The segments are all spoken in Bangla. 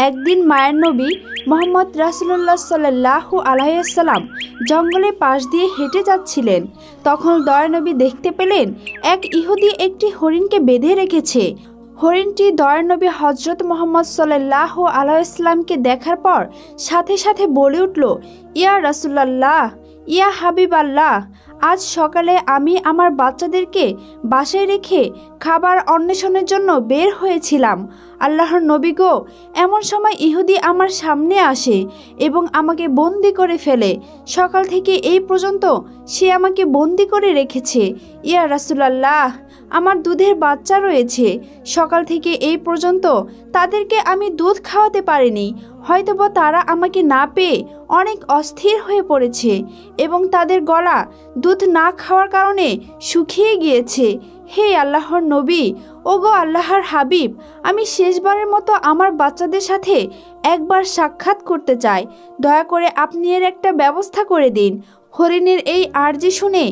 একদিন মায়ের নবী মোহাম্মদ রাসূলুল্লাহ সাল্লাল্লাহু আলাইহি ওয়াসাল্লাম জঙ্গলের পাশ দিয়ে হেঁটে যাচ্ছিলেন। তখন দয়ার নবী দেখতে পেলেন এক ইহুদি একটি হরিণকে বেঁধে রেখেছে। হরিণটি দয়ার নবী হজরত মোহাম্মদ সাল্লাল্লাহু আলাইহি ওয়াসাল্লামকে দেখার পর সাথে সাথে বলে উঠল, ইয়া রাসূলুল্লাহ, ইয়া হাবিব আল্লাহ, আজ সকালে আমি আমার বাচ্চাদেরকে বাসায় রেখে খাবার অন্বেষণের জন্য বের হয়েছিলাম। আল্লাহর নবী গো, এমন সময় ইহুদি আমার সামনে আসে এবং আমাকে বন্দি করে ফেলে। সকাল থেকে এই পর্যন্ত সে আমাকে বন্দি করে রেখেছে। ইয়া রাসূলুল্লাহ, আমার দুধের বাচ্চা রয়েছে। সকাল থেকে এই পর্যন্ত তাদেরকে আমি দুধ খাওয়াতে পারিনি। হয়তোবা তারা আমাকে না পেয়ে অনেক অস্থির হয়ে পড়েছে এবং তাদের গলা দুধ না খাওয়ার কারণে শুকিয়ে গিয়েছে। হে আল্লাহর নবী, ওগো আল্লাহর হাবিব, আমি শেষবারের মতো আমার বাচ্চাদের সাথে একবার সাক্ষাৎ করতে চাই। দয়া করে আপনি এর একটা ব্যবস্থা করে দিন। হরিণের এই আর্জি শুনে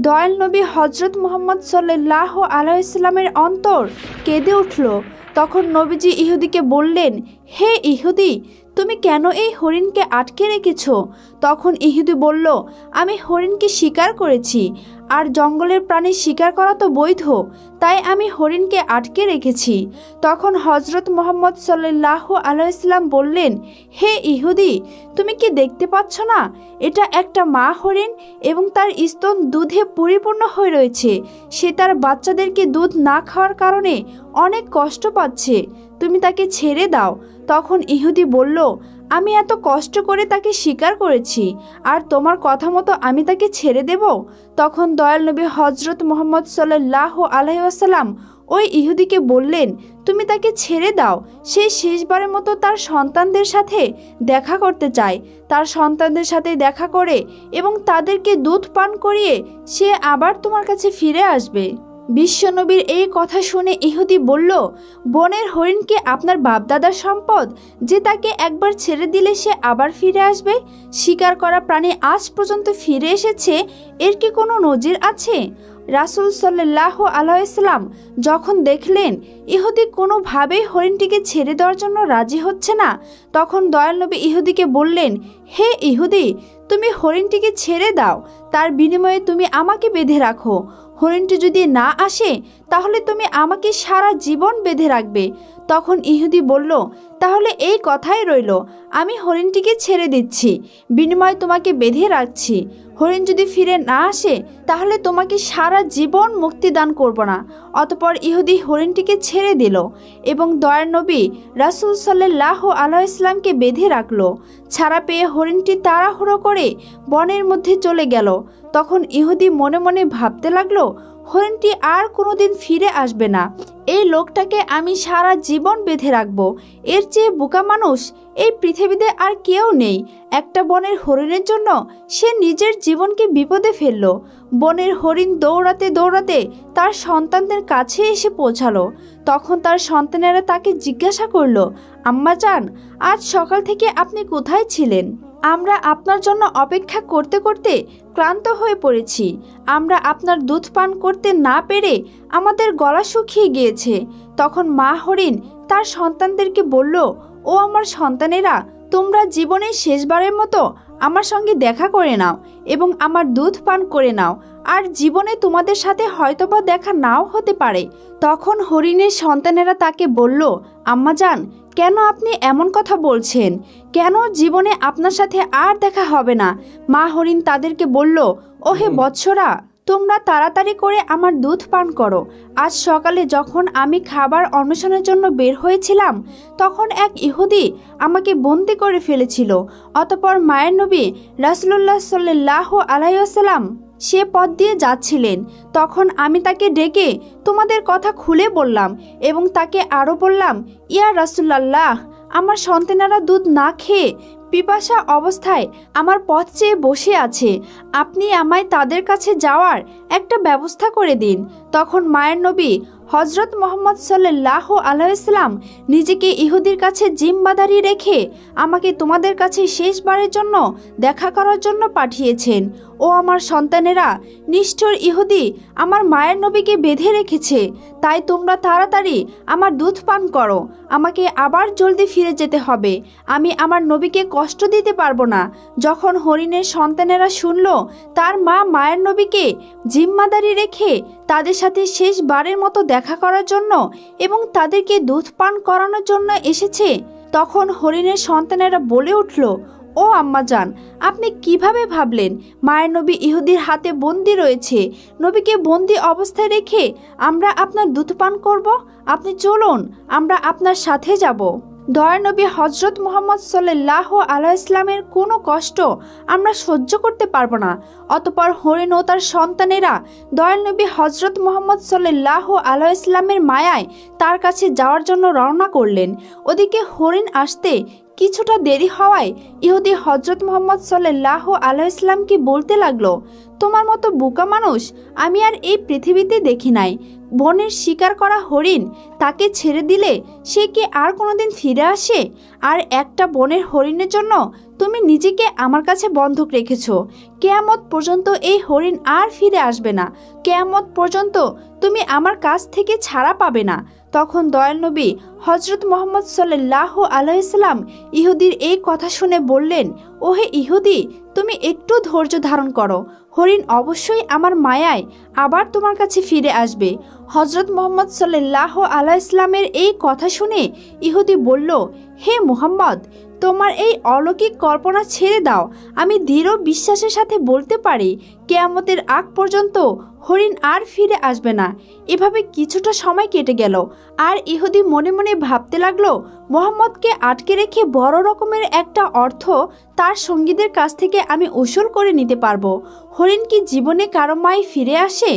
দয়াল নবী হজরত মুহাম্মদ সাল্লাল্লাহু আলাইহি ওয়াসাল্লামের অন্তর কেঁদে উঠল। তখন নবীজি ইহুদিকে বললেন, হে ইহুদি, তুমি কেন এই হরিণকে আটকে রেখেছ? তখন ইহুদি বলল, আমি হরিণকে শিকার করেছি, আর জঙ্গলের প্রাণী শিকার করা তো বৈধ, তাই আমি হরিণকে আটকে রেখেছি। তখন হজরত মুহাম্মদ সাল্লাল্লাহু আলাইহি ওয়াসাল্লাম বললেন, হে ইহুদি, তুমি কি দেখতে পাচ্ছ না, এটা একটা মা হরিণ এবং তার স্তন দুধে পরিপূর্ণ হয়ে রয়েছে। সে তার বাচ্চাদেরকে দুধ না খাওয়ার কারণে অনেক কষ্ট পাচ্ছে। তুমি তাকে ছেড়ে দাও। তখন ইহুদি বলল, আমি এত কষ্ট করে তাকে শিকার করেছি, আর তোমার কথা মতো আমি তাকে ছেড়ে দেব? তখন দয়াল নবী হজরত মুহাম্মদ সাল্লাল্লাহু আলাইহি ওয়াসাল্লাম ওই ইহুদিকে বললেন, তুমি তাকে ছেড়ে দাও। সে শেষবারের মতো তার সন্তানদের সাথে দেখা করতে চায়। তার সন্তানদের সাথে দেখা করে এবং তাদেরকে দুধ পান করিয়ে সে আবার তোমার কাছে ফিরে আসবে। বিশ্বনবীর এই কথা শুনে ইহুদি বলল, বনের হরিণ কি আপনার বাপদাদার সম্পদ যে তাকে একবার ছেড়ে দিলে সে আবার ফিরে আসবে? শিকার করা প্রাণী আজ পর্যন্ত ফিরে এসেছে, এর কি কোনো নজির আছে? রাসূল সাল্লাল্লাহু আলাইহি ওয়াসাল্লাম যখন দেখলেন ইহুদি কোনোভাবেই হরিণটিকে ছেড়ে দেওয়ার জন্য রাজি হচ্ছে না, তখন দয়াল নবী ইহুদিকে বললেন, হে ইহুদি, তুমি হরিণটিকে ছেড়ে দাও, তার বিনিময়ে তুমি আমাকে বেঁধে রাখো। হরিণটি যদি না আসে তাহলে তুমি আমাকে সারা জীবন বেঁধে রাখবে। তখন ইহুদি বলল, তাহলে এই কথাই রইল, আমি হরিণটিকে ছেড়ে দিচ্ছি, বিনিময়ে তোমাকে বেঁধে রাখছি। হরিণ যদি ফিরে না আসে তাহলে তোমাকে সারা জীবন মুক্তি দান করব না। অতঃপর ইহুদি হরিণটিকে ছেড়ে দিল এবং দয়ার নবী রাসূল সাল্লাল্লাহু আলাইহি ওয়াসাল্লামকে বেঁধে রাখল। ছাড়া পেয়ে হরিণটি তাড়াহুড়ো করে বনের মধ্যে চলে গেল। তখন ইহুদি মনে মনে ভাবতে লাগলো, হরিণটি আর কোনোদিন ফিরে আসবে না। এই লোকটাকে আমি সারা জীবন বেঁধে রাখবো। এর চেয়ে বোকা মানুষ এই পৃথিবীতে আর কেউ নেই। একটা বনের হরিণের জন্য সে নিজের জীবনকে বিপদে ফেলল। বনের হরিণ দৌড়াতে দৌড়াতে তার সন্তানদের কাছে এসে পৌঁছালো। তখন তার সন্তানেরা তাকে জিজ্ঞাসা করলো, আম্মাজান, আজ সকাল থেকে আপনি কোথায় ছিলেন? আমরা আপনার জন্য অপেক্ষা করতে করতে ক্লান্ত হয়ে পড়েছি। আমরা আপনার দুধ পান করতে না পেরে আমাদের গলা শুকিয়ে গিয়েছে। তখন মা হরিণ তার সন্তানদেরকে বলল, ও আমার সন্তানেরা, তোমরা জীবনের শেষবারের মতো আমার সঙ্গে দেখা করে নাও এবং আমার দুধ পান করে নাও, আর জীবনে তোমাদের সাথে হয়তোবা দেখা নাও হতে পারে। তখন হরিণের সন্তানেরা তাকে বলল, আম্মাজান, কেন আপনি এমন কথা বলছেন? কেন জীবনে আপনার সাথে আর দেখা হবে না? মা হরিণ তাদেরকে বলল, ওহে বৎসরা, তোমরা তাড়াতাড়ি করে আমার দুধ পান করো। আজ সকালে যখন আমি খাবার অন্বেষণের জন্য বের হয়েছিলাম তখন এক ইহুদি আমাকে বন্দি করে ফেলেছিল। অতঃপর মায়ের নবী রাসূলুল্লাহ সাল্লাল্লাহু আলাইহি ওয়াসাল্লাম সে পথ দিয়ে যাচ্ছিলেন। তখন আমি তাকে ডেকে তোমাদের কথা খুলে বললাম এবং তাকে আরও বললাম, ইয়া রাসূলুল্লাহ, আমার সন্তানেরা দুধ না খেয়ে পিপাসা অবস্থায় আমার পথ চেয়ে বসে আছে। আপনি আমায় তাদের কাছে যাওয়ার একটা ব্যবস্থা করে দিন। তখন মায়ের নবী হজরত মুহাম্মদ সাল্লাল্লাহু আলাইহি ওয়াসাল্লাম নিজেকে ইহুদির কাছে জিম্মাদারি রেখে আমাকে তোমাদের কাছে শেষবারের জন্য দেখা করার জন্য পাঠিয়েছেন। ও আমার সন্তানেরা, নিষ্ঠুর ইহুদি আমার মায়ের নবীকে বেঁধে রেখেছে, তাই তোমরা তাড়াতাড়ি আমার দুধ পান করো। আমাকে আবার জলদি ফিরে যেতে হবে, আমি আমার নবীকে কষ্ট দিতে পারবো না। যখন হরিণের সন্তানেরা শুনল তার মা মায়ের নবীকে জিম্মাদারি রেখে তাদের সাথে শেষবারের মতো দেখা করার জন্য এবং তাদেরকে দুধ পান করানোর জন্য এসেছে, তখন হরিণের সন্তানেরা বলে উঠল, ও আম্মাজান, আপনি কিভাবে ভাবলেন মায়ের নবী ইহুদির হাতে বন্দি রয়েছে? নবীকে বন্দি অবস্থায় রেখে আমরা আপনার দুধ পান করব? আপনি চলুন, আমরা আপনার সাথে যাব। দয়ার নবী হজরত মুহাম্মদ সাল্লাল্লাহু আলাইহি ওয়াসাল্লামের কোনো কষ্ট আমরা সহ্য করতে পারবো না। অতঃপর হরিণ ও তার সন্তানেরা দয়ার নবী হজরত মুহাম্মদ সাল্লাল্লাহু আলাইহি ওয়াসাল্লামের মায়ায় তার কাছে যাওয়ার জন্য রওনা করলেন। ওদিকে হরিণ আসতে কিছুটা দেরি হওয়ায় ইহুদি হজরত মুহাম্মদ সাল্লাল্লাহু আলাইহি ওয়াসাল্লামকে বলতে লাগলো, তোমার মতো বোকা মানুষ আমি আর এই পৃথিবীতে দেখি নাই। বনের শিকার করা হরিণ তাকে ছেড়ে দিলে সে কি আর কোনোদিন ফিরে আসে? আর একটা বনের হরিণের জন্য তুমি নিজেকে আমার কাছে বন্ধক রেখেছো। কিয়ামত পর্যন্ত এই হরিণ আর ফিরে আসবে না। কিয়ামত পর্যন্ত তুমি আমার কাছ থেকে ছাড়া পাবে না। তখন দয়াল নবী হজরত মুহাম্মদ সাল্লাল্লাহু আলাইহি ওয়াসাল্লাম ইহুদির এই কথা শুনে বললেন, ওহে ইহুদি, তুমি একটু ধৈর্য ধারণ করো, হরিণ অবশ্যই আমার মায়ায় আবার তোমার কাছে ফিরে আসবে। হজরত মুহাম্মদ সাল্লাল্লাহু আলাইহি ওয়াসাল্লামের এই কথা শুনে ইহুদি বলল, হে মুহাম্মদ, তোমার এই অলৌকিক কল্পনা ছেড়ে দাও। আমি দৃঢ় বিশ্বাসের সাথে বলতে পারি কিয়ামতের আগ পর্যন্ত হরিণ আর ফিরে আসবে না। এভাবে কিছুটা সময় কেটে গেল আর ইহুদি মনে মনে ভাবতে লাগলো, মুহাম্মদকে আটকে রেখে বড় রকমের একটা অর্থ তার সঙ্গীদের কাছ থেকে আমি উসুল করে নিতে পারবো। হরিণ কি জীবনে কারো মায় ফিরে আসে?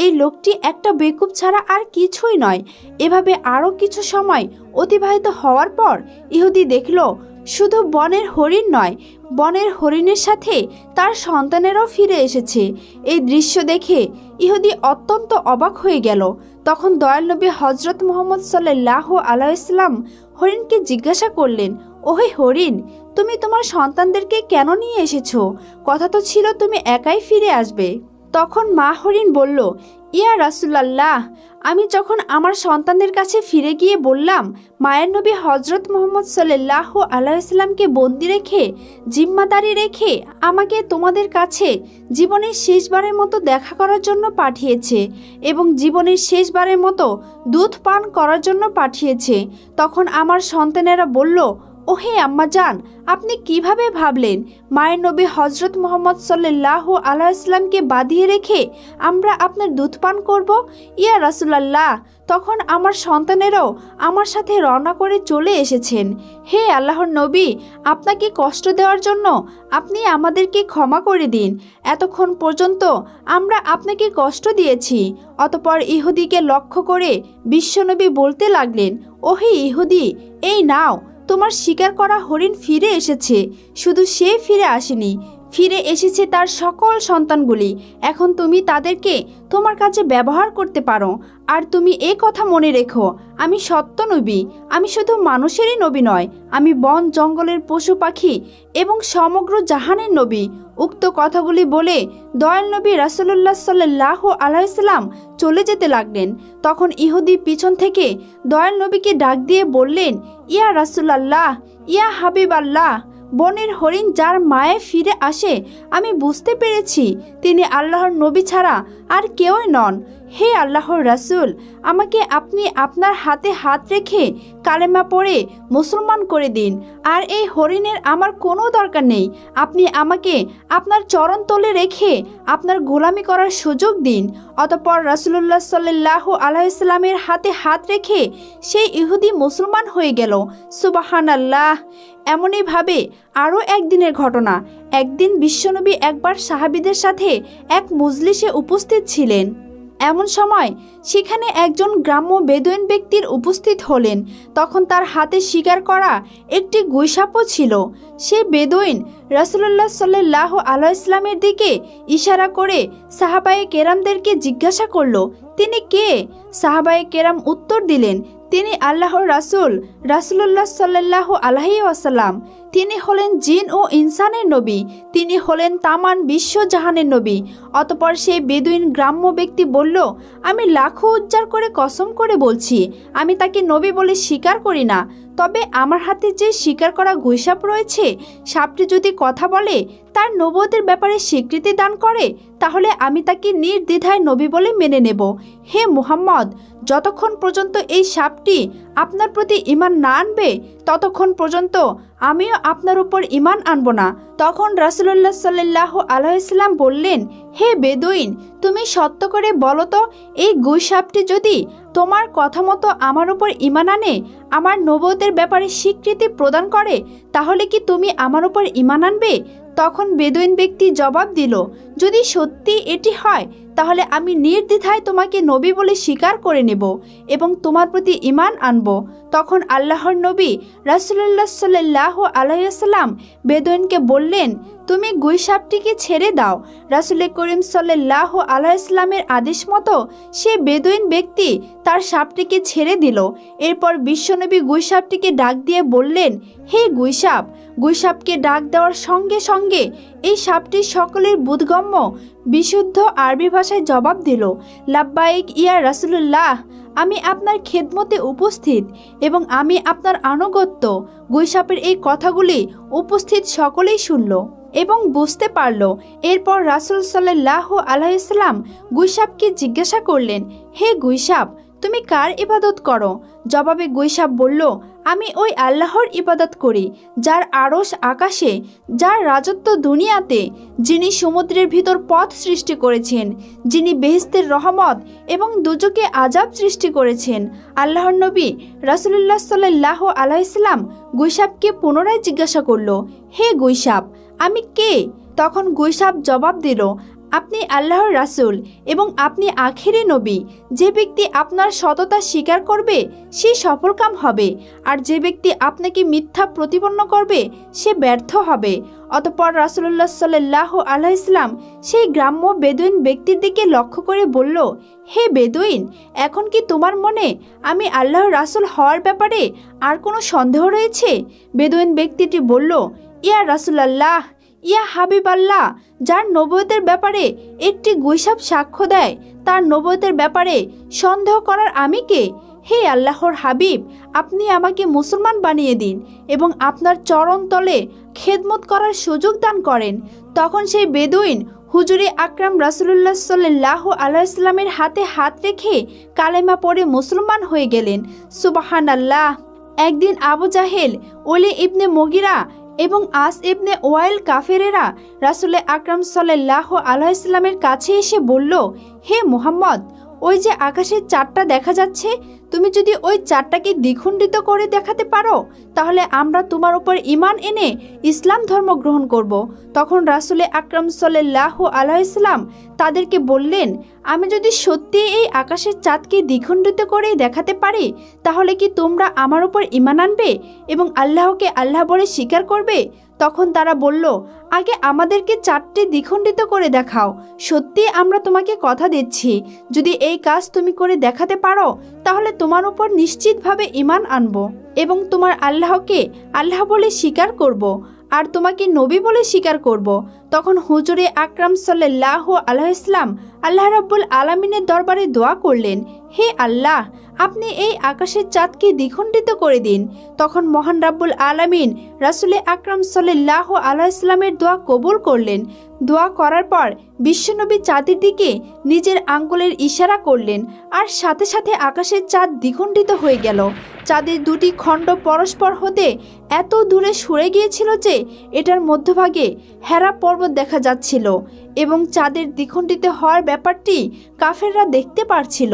এই লোকটি একটা বেকুব ছাড়া আর কিছুই নয়। এভাবে আরও কিছু সময় অতিবাহিত হওয়ার পর ইহুদি দেখল শুধু বনের হরিণ নয়, বনের হরিণের সাথে তার সন্তানেরও ফিরে এসেছে। এই দৃশ্য দেখে ইহুদি অত্যন্ত অবাক হয়ে গেল। তখন দয়াল নবী হজরত মুহাম্মদ সাল্লাল্লাহু আলাইহি ওয়াসাল্লাম হরিণকে জিজ্ঞাসা করলেন, ওহে হরিণ, তুমি তোমার সন্তানদেরকে কেন নিয়ে এসেছো? কথা তো ছিল তুমি একাই ফিরে আসবে। তখন মা হরিণ বলল, ইয়া রাসূলুল্লাহ, আমি যখন আমার সন্তানদের কাছে ফিরে গিয়ে বললাম মায়ের নবী হজরত মুহাম্মদ সাল্লাল্লাহু আলাইহি ওয়াসাল্লামকে বন্দি রেখে জিম্মাদারি রেখে আমাকে তোমাদের কাছে জীবনের শেষবারের মতো দেখা করার জন্য পাঠিয়েছে এবং জীবনের শেষবারের মতো দুধ পান করার জন্য পাঠিয়েছে, তখন আমার সন্তানেরা বলল, ওহে আম্মাজান, আপনি কিভাবে ভাবলেন মায়ের নবী হজরত মুহাম্মদ সাল্লাল্লাহু আলাইহি ওয়াসাল্লামকে বাঁধিয়ে রেখে আমরা আপনার দুধ পান করব? ইয়া রাসূলুল্লাহ, তখন আমার সন্তানেরাও আমার সাথে রওনা করে চলে এসেছেন। হে আল্লাহর নবী, আপনাকে কষ্ট দেওয়ার জন্য আপনি আমাদেরকে ক্ষমা করে দিন। এতক্ষণ পর্যন্ত আমরা আপনাকে কষ্ট দিয়েছি। অতঃপর ইহুদিকে লক্ষ্য করে বিশ্বনবী বলতে লাগলেন, ওহে ইহুদি, এই নাও, তোমার শিকার করা হরিণ ফিরে এসেছে। শুধু সে ফিরে আসেনি, ফিরে এসেছে তার সকল সন্তানগুলি। এখন তুমি তাদেরকে তোমার কাছে ব্যবহার করতে পারো। আর তুমি এ কথা মনে রেখো, আমি সত্য নবী। আমি শুধু মানুষেরই নবী নয়, আমি বন জঙ্গলের পশু পাখি এবং সমগ্র জাহানের নবী। উক্ত কথাগুলি বলে দয়াল নবী রাসূলুল্লাহ সাল্লাল্লাহু আলাইহি ওয়াসাল্লাম চলে যেতে লাগলেন। তখন ইহুদি পিছন থেকে দয়াল নবীকে ডাক দিয়ে বললেন, ইয়া রাসূলুল্লাহ, ইয়া হাবিবাল্লাহ, বনের হরিণ যার মায়ে ফিরে আসে আমি বুঝতে পেরেছি তিনি আল্লাহর নবী ছাড়া আর কেউই নন। হে আল্লাহর রাসূল, আমাকে আপনি আপনার হাতে হাত রেখে কালেমা পড়ে মুসলমান করে দিন। আর এই হরিণের আমার কোনো দরকার নেই। আপনি আমাকে আপনার চরণতলে রেখে আপনার গোলামি করার সুযোগ দিন। অতঃপর রাসূলুল্লাহ সাল্লাল্লাহু আলাইহি ওয়াসাল্লামের হাতে হাত রেখে সেই ইহুদি মুসলমান হয়ে গেল। সুবহানাল্লাহ। এমনইভাবে আরও একদিনের ঘটনা। একদিন বিশ্বনবী একবার সাহাবীদের সাথে এক মজলিসে উপস্থিত ছিলেন। এমন সময় সেখানে একজন গ্রাম্য বেদুইন ব্যক্তির উপস্থিত হলেন। তখন তার হাতে শিকার করা একটি গুইসাপও ছিল। সে বেদুইন রাসূলুল্লাহ সাল্লাল্লাহু আলাইহি ওয়াসাল্লামের দিকে ইশারা করে সাহাবায়ে কেরামদেরকে জিজ্ঞাসা করল, তিনি কে? সাহাবায়ে কেরাম উত্তর দিলেন, তিনি আল্লাহর রাসূল রাসূলুল্লাহ সাল্লাল্লাহু আলাইহি ওয়াসাল্লাম। তিনি হলেন জিন ও ইনসানের নবী, তিনি হলেন তামান বিশ্বজাহানের নবী। অতপর সেই বেদুইন গ্রাম্য ব্যক্তি বলল, আমি লাখো উজ্জার করে কসম করে বলছি, আমি তাকে নবী বলে স্বীকার করি না। তবে আমার হাতে যে শিকার করা গুইসাপ রয়েছে, সাপটি যদি কথা বলে, তার নবুয়তের ব্যাপারে স্বীকৃতি দান করে, তাহলে আমি তাকে নির্দ্বিধায় নবী বলে মেনে নেব। হে মুহাম্মদ, যতক্ষণ পর্যন্ত এই সাপটি আপনার প্রতি ঈমান না আনবে, ততক্ষণ পর্যন্ত আমিও আপনার উপর ঈমান আনব না। তখন রাসূলুল্লাহ সাল্লাল্লাহু আলাইহি ওয়াসাল্লাম বললেন, হে বেদুইন, তুমি সত্য করে বলো তো, এই গুইসাপটি যদি তোমার কথা মতো আমার উপর ঈমান আনে, আমার নবুয়তের ব্যাপারে স্বীকৃতি প্রদান করে, তাহলে কি তুমি আমার উপর ঈমান আনবে? তখন বেদুইন ব্যক্তি জবাব দিল, যদি সত্যি এটি হয়, তাহলে আমি নির্দ্বিধায় তোমাকে নবী বলে স্বীকার করে নেব এবং তোমার প্রতি ঈমান আনব। তখন আল্লাহর নবী রাসূলুল্লাহ সাল্লাল্লাহু আলাইহি ওয়াসাল্লাম বেদুইনকে বললেন, তুমি গুইসাপটিকে ছেড়ে দাও। রাসূল করিম সাল্লাল্লাহু আলাইহি ওয়াসাল্লামের আদেশ মতো সে বেদুইন ব্যক্তি তার সাপটিকে ছেড়ে দিল। এরপর বিশ্বনবী গুইসাপটিকে ডাক দিয়ে বললেন, হে গুইসাপ। গুইসাপকে ডাক দেওয়ার সঙ্গে সঙ্গে এই সাপটি সকলের বোধগম্য বিশুদ্ধ আরবি ভাষায় জবাব দিল, লাব্বাইক ইয়া রাসূলুল্লাহ, আমি আপনার খেদমতে উপস্থিত এবং আমি আপনার আনুগত্য। গুইসাপের এই কথাগুলি উপস্থিত সকলেই শুনল এবং বুঝতে পারল। এরপর রাসূল সাল্লাল্লাহু আলাইহি ওয়াসাল্লাম গুইসাপকে জিজ্ঞাসা করলেন, হে গুইসাপ, তুমি কার ইবাদত করো? জবাবে গুইসাপ বলল, আমি ওই আল্লাহর ইবাদত করি, যার আরশ আকাশে, যার রাজত্ব দুনিয়াতে, যিনি সমুদ্রের ভিতর পথ সৃষ্টি করেছেন, যিনি বেহেশতের রহমত এবং দুজকে আযাব সৃষ্টি করেছেন। আল্লাহর নবী রাসূলুল্লাহ সাল্লাল্লাহু আলাইহি ওয়াসাল্লাম গুইসাপকে পুনরায় জিজ্ঞাসা করল, হে গুইসাপ, আমি কে? তখন গুইসাপ জবাব দিল, আপনি আল্লাহর রাসূল এবং আপনি আখেরি নবী। যে ব্যক্তি আপনার সততা স্বীকার করবে সে সফলকাম হবে, আর যে ব্যক্তি আপনাকে মিথ্যা প্রতিপন্ন করবে সে ব্যর্থ হবে। অতঃপর রাসূলুল্লাহ সাল্লাল্লাহু আলাইহি ওয়াসাল্লাম সেই গ্রাম্য বেদুইন ব্যক্তির দিকে লক্ষ্য করে বলল, হে বেদুইন, এখন কি তোমার মনে আমি আল্লাহর রাসূল হওয়ার ব্যাপারে আর কোনো সন্দেহ রয়েছে? বেদুইন ব্যক্তিটি বলল, ইয়া রাসূলুল্লাহ, ইয়া হাবিব আল্লাহ, যার নবুয়তের ব্যাপারে একটি গুইসাপ সাক্ষ্য দেয়, তার নবুয়তের ব্যাপারে সন্দেহ করার আমি কে? হে আল্লাহর হাবিব, আপনি আমাকে মুসলমান বানিয়ে দিন এবং আপনার চরণ তলে খেদমত করার সুযোগ দান করেন। তখন সেই বেদুইন হুজুরে আকরাম রাসূলুল্লাহ সাল্লাল্লাহু আলাইহি ওয়াসাল্লামের হাতে হাত রেখে কালেমা পড়ে মুসলমান হয়ে গেলেন। সুবহানাল্লাহ। একদিন আবু জাহেল, ওলি ইবনে মুগিরা এবং আস ইবনে ওয়াইল কাফেরেরা রাসূল আকরাম সাল্লাল্লাহু আলাইহি ওয়াসাল্লামের কাছে এসে বলল, হে মুহাম্মদ, ওই যে আকাশের চাঁদটা দেখা যাচ্ছে, তুমি যদি ওই চাঁদটাকে দ্বিখণ্ডিত করে দেখাতে পারো, তাহলে আমরা তোমার উপর ঈমান এনে ইসলাম ধর্ম গ্রহণ করব। তখন রাসূল আকরাম সাল্লাল্লাহু আলাইহি ওয়াসাল্লাম তাদেরকে বললেন, আমি যদি সত্যি এই আকাশের চাঁদকে দ্বিখণ্ডিত করে দেখাতে পারি, তাহলে কি তোমরা আমার উপর ঈমান আনবে এবং আল্লাহকে আল্লাহ বলে স্বীকার করবে? তখন তারা বলল, আগে আমাদেরকে চাঁদটি দ্বিখণ্ডিত করে দেখাও। সত্যি আমরা তোমাকে কথা দিচ্ছি, যদি এই কাজ তুমি করে দেখাতে পারো, তাহলে তোমার উপর নিশ্চিতভাবে ঈমান আনব এবং তোমার আল্লাহকে আল্লাহ বলে স্বীকার করব আর তোমাকে নবী বলে স্বীকার করব। তখন হুজুরে আকরাম সাল্লাল্লাহু আলাইহি ওয়াসাল্লাম আল্লাহ রাব্বুল আলামিনের দরবারে দোয়া করলেন, হে আল্লাহ, আপনি এই আকাশের চাঁদকে দ্বিখণ্ডিত করে দিন। তখন মহান রাব্বুল আলামিন রাসূল আকরাম সাল্লাল্লাহু আলাইহি ওয়াসাল্লামের দোয়া কবুল করলেন। দোয়া করার পর বিশ্বনবী চাঁদের দিকে নিজের আঙ্গুলের ইশারা করলেন, আর সাথে সাথে আকাশের চাঁদ দ্বিখণ্ডিত হয়ে গেল। চাঁদের দুটি খণ্ড পরস্পর হতে এত দূরে সরে গিয়েছিল যে এটার মধ্যভাগে হেরা পর্বত দেখা যাচ্ছিল এবং চাঁদের দ্বিখণ্ডিত হওয়ার ব্যাপারটি কাফেররা দেখতে পারছিল।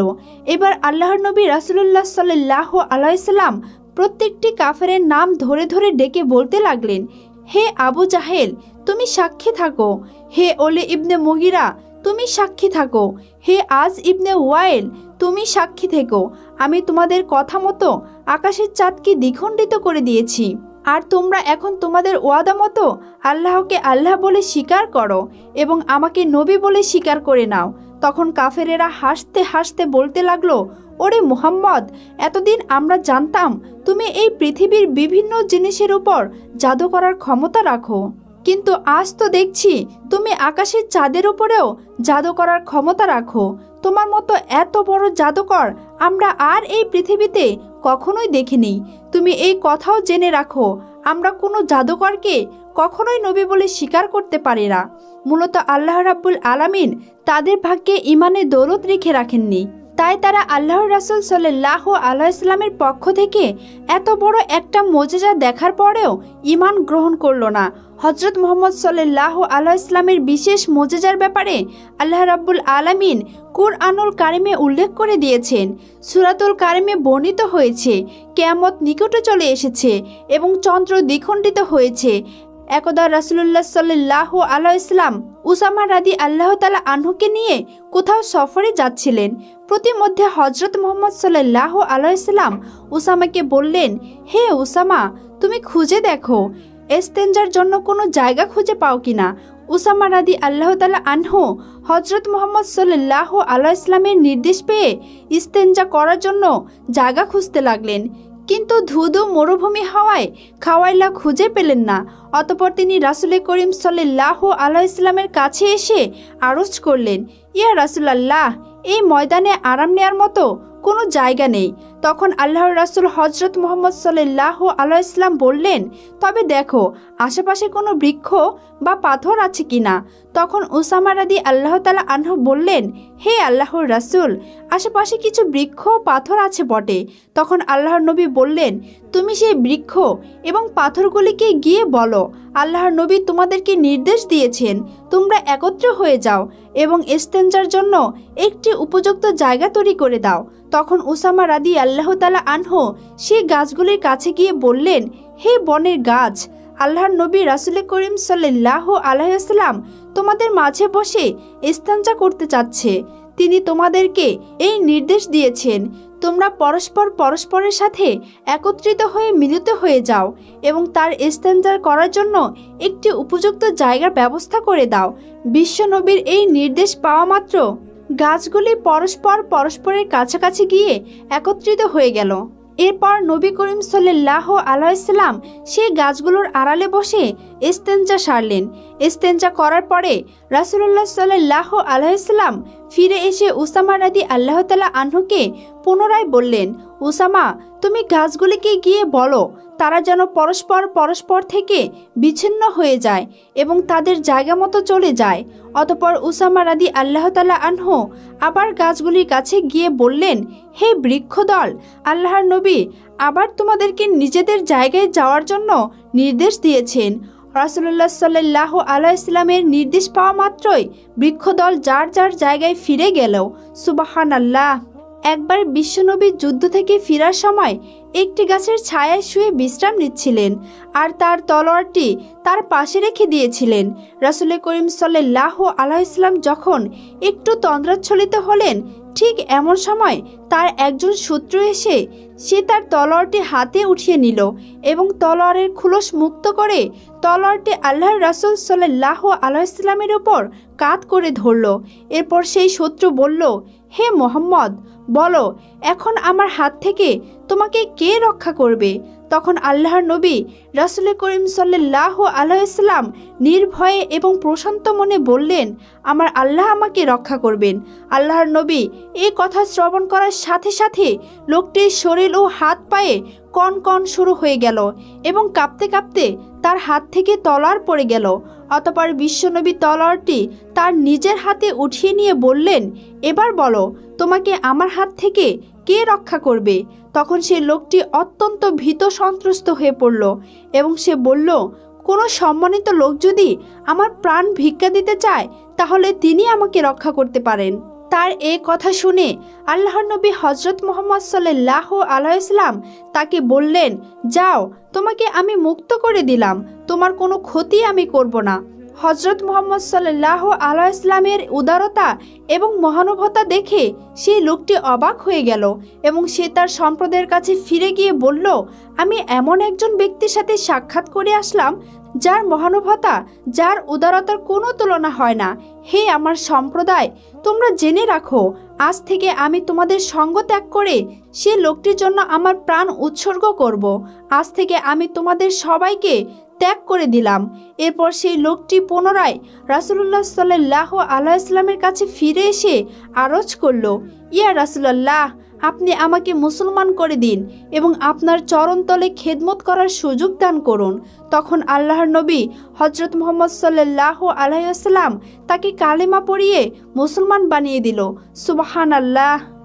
এবার আল্লাহর নবী রাসূলুল্লাহ সাল্লাল্লাহু আলাইহি ওয়াসাল্লাম প্রত্যেকটি কাফেরের নাম ধরে ধরে ডেকে বলতে লাগলেন, হে আবু জাহেল, তুমি সাক্ষী থাকো। হে ওলি ইবনে মুগিরা, তুমি সাক্ষী থাকো। হে আজ ইবনে ওয়াইল, তুমি সাক্ষী থেকো। আমি তোমাদের কথা মতো আকাশের চাঁদকে দ্বিখণ্ডিত করে দিয়েছি, আর তোমরা এখন তোমাদের ওয়াদা মতো আল্লাহকে আল্লাহ বলে স্বীকার করো এবং আমাকে নবী বলে স্বীকার করে নাও। তখন কাফেরেরা হাসতে হাসতে বলতে লাগলো, ওরে মুহাম্মদ, এতদিন আমরা জানতাম তুমি এই পৃথিবীর বিভিন্ন জিনিসের উপর জাদু করার ক্ষমতা রাখো, কিন্তু আজ তো দেখছি তুমি আকাশের চাঁদের উপরেও জাদু করার ক্ষমতা রাখো। তোমার মতো এত বড় জাদুকর আমরা আর এই পৃথিবীতে কখনোই দেখিনি। তুমি এই কথাও জেনে রাখো, আমরা কোনো জাদুকরকে কখনোই নবী বলে স্বীকার করতে পারি না। মূলত আল্লাহ রাব্বুল আলামিন তাদের ভাগ্যে ইমানের দৌলত রেখে রাখেননি, তাই তারা আল্লাহর রাসূল সাল্লাল্লাহু আলাইহি সাল্লামের পক্ষ থেকে এত বড় একটা মুজিজা দেখার পরেও ঈমান গ্রহণ করলো না। হযরত মুহাম্মদ সাল্লাল্লাহু আলাইহি সাল্লামের বিশেষ মুজিজার ব্যাপারে আল্লাহ রাব্বুল আলামিন কুরআনুল কারিমে উল্লেখ করে দিয়েছেন। সূরাতুল কারিমে বর্ণিত হয়েছে, কিয়ামত নিকটে চলে এসেছে এবং চন্দ্র দ্বিখণ্ডিত হয়েছে। একদা রাসূলুল্লাহ সাল্লাল্লাহু আলাইহি সাল্লাম উসামা রাদিয়াল্লাহু তাআলা আনহুকে নিয়ে কোথাও সফরে যাচ্ছিলেন। প্রতিমধ্যে হযরত মুহাম্মদ সাল্লাল্লাহু আলাইহি সাল্লাম উসামাকে বললেন, হে উসামা, তুমি খুঁজে দেখো ইস্তেঞ্জার জন্য কোনো জায়গা খুঁজে পাও কিনা। উসামা রাদিয়াল্লাহু তাআলা আনহু হযরত মুহাম্মদ সাল্লাল্লাহু আলাইহি সাল্লামের নির্দেশ পেয়ে ইস্তেঞ্জা করার জন্য জায়গা খুঁজতে লাগলেন, কিন্তু ধুধু মরুভূমি হওয়ায় খাওয়াইলা খুঁজে পেলেন না। অতঃপর তিনি রাসূল করিম সাল্লাল্লাহু আলাইহি সাল্লামের কাছে এসে আরজ করলেন, ইয়া রাসূলুল্লাহ, এই ময়দানে আরাম নেয়ার মতো কোনো জায়গা নেই। তখন আল্লাহর রাসূল হযরত মুহাম্মদ সাল্লাল্লাহু আলাইহি সাল্লাম বললেন, তবে দেখো আশেপাশে কোনো বৃক্ষ বা পাথর আছে কিনা। তখন উসামা রাদিয়াল্লাহু তাআলা আনহু বললেন, হে আল্লাহর রাসূল, আশেপাশে কিছু বৃক্ষ পাথর আছে বটে। তখন আল্লাহর নবী বললেন, তুমি সেই বৃক্ষ এবং পাথরগুলিকে গিয়ে বলো, আল্লাহর নবী তোমাদেরকে নির্দেশ দিয়েছেন তোমরা একত্র হয়ে যাও এবং ইস্তেঞ্জার জন্য একটি উপযুক্ত জায়গা তৈরি করে দাও। তখন উসামা রাদিয়াল্লাহু তাআলা আনহু সেই গাছগুলির কাছে গিয়ে বললেন, হে বনের গাছ, আল্লাহর নবী রাসূল করিম সাল্লাল্লাহু আলাইহি ওয়াসাল্লাম তোমাদের মাঝে বসে ইস্তেঞ্জা করতে চাচ্ছে। তিনি তোমাদেরকে এই নির্দেশ দিয়েছেন, তোমরা পরস্পরের সাথে একত্রিত হয়ে মিলিত হয়ে যাও এবং তার ইস্তেঞ্জা করার জন্য একটি উপযুক্ত জায়গার ব্যবস্থা করে দাও। বিশ্বনবীর এই নির্দেশ পাওয়া মাত্র গাছগুলি পরস্পরের কাছাকাছি গিয়ে একত্রিত হয়ে গেল। এরপর নবী করিম সাল্লাল্লাহু আলাইহি সাল্লাম সেই গাছগুলোর আড়ালে বসে ইস্তেঞ্জা সারলেন। ইস্তেঞ্জা করার পরে রাসূলুল্লাহ সাল্লাল্লাহু আলাইহি সাল্লাম ফিরে এসে উসামা রাদিয়াল্লাহু তাআলা আনহুকে পুনরায় বললেন, উসামা, তুমি গাছগুলিকে গিয়ে বলো তারা যেন পরস্পর থেকে বিচ্ছিন্ন হয়ে যায় এবং তাদের জায়গা মতো চলে যায়। অতঃপর উসামা রাদিয়াল্লাহু তাআলা আনহু আবার গাছগুলির কাছে গিয়ে বললেন, হে বৃক্ষদল, আল্লাহর নবী আবার তোমাদেরকে নিজেদের জায়গায় যাওয়ার জন্য নির্দেশ দিয়েছেন। রাসূলুল্লাহ সাল্লাল্লাহু আলাইহি সাল্লামের নির্দেশ পাওয়া মাত্রই বৃক্ষদল যার জায়গায় ফিরে গেল। সুবহানাল্লাহ। একবার বিশ্বনবী যুদ্ধ থেকে ফেরার সময় একটি গাছের ছায়ায় শুয়ে বিশ্রাম নিচ্ছিলেন আর তার তলোয়ারটি তার পাশে রেখে দিয়েছিলেন। রাসূল করিম সাল্লাল্লাহু আলাইহি সাল্লাম যখন একটু তন্দ্রাচ্ছলিত হলেন, ঠিক এমন সময় তার একজন শত্রু এসে সে তার তলোয়ারটি হাতে উঠিয়ে নিল এবং তলোয়ারের খুলস মুক্ত করে তলোয়ারটি আল্লাহর রাসূল সাল্লাল্লাহু আলাইহি সাল্লামের উপর কাত করে ধরল। এরপর সেই শত্রু বলল, হে মুহাম্মদ, বলো এখন আমার হাত থেকে তোমাকে কে রক্ষা করবে। তখন আল্লাহর নবী রাসূল করিম সাল্লাল্লাহু আলাইহি সাল্লাম নির্ভয়ে এবং প্রশান্ত মনে বললেন, আমার আল্লাহ আমাকে রক্ষা করবেন। আল্লাহর নবী এই কথা শ্রবণ করার সাথে সাথে লোকটির শরীর ও হাত পায়ে কন শুরু হয়ে গেল এবং কাঁপতে কাঁপতে তার হাত থেকে তলোয়ার পড়ে গেল। অতঃপর বিশ্বনবী তলোয়ারটি তার নিজের হাতে উঠিয়ে নিয়ে বললেন, এবার বলো তোমাকে আমার হাত থেকে কে রক্ষা করবে। তখন সে লোকটি অত্যন্ত ভীত সন্ত্রস্ত হয়ে পড়ল এবং সে বলল, কোনো সম্মানিত লোক যদি আমার প্রাণ ভিক্ষা দিতে চায় তাহলে তিনি আমাকে রক্ষা করতে পারেন। তার এই কথা শুনে আল্লাহর নবী হযরত মুহাম্মদ সাল্লাল্লাহু আলাইহি সাল্লাম তাকে বললেন, যাও, তোমাকে আমি মুক্ত করে দিলাম, তোমার কোনো ক্ষতি আমি করব না। হযরত মুহাম্মদ সাল্লাল্লাহু আলাইহি সাল্লামের উদারতা এবং মহানুভবতা দেখে সেই লোকটি অবাক হয়ে গেল এবং সে তার সম্প্রদায়ের কাছে ফিরে গিয়ে বলল, আমি এমন একজন ব্যক্তির সাথে সাক্ষাৎ করে আসলাম যার মহানুভবতা, যার উদারতার কোনো তুলনা হয় না। হে আমার সম্প্রদায়, তোমরা জেনে রাখো, আজ থেকে আমি তোমাদের সঙ্গ ত্যাগ করে সে লোকটির জন্য আমার প্রাণ উৎসর্গ করব। আজ থেকে আমি তোমাদের সবাইকে ত্যাগ করে দিলাম। এরপর সেই লোকটি পুনরায় রাসূলুল্লাহ সাল্লাল্লাহু আলাইহি ওয়াসাল্লামের কাছে ফিরে এসে আরজ করল, ইয়া রাসূলুল্লাহ, আপনি আমাকে মুসলমান করে দিন এবং আপনার চরণতলে খেদমত করার সুযোগ দান করুন। তখন আল্লাহর নবী হযরত মুহাম্মদ সাল্লাল্লাহু আলাইহি ওয়াসাল্লাম তাকে কালেমা পড়িয়ে মুসলমান বানিয়ে দিল। সুবহানাল্লাহ।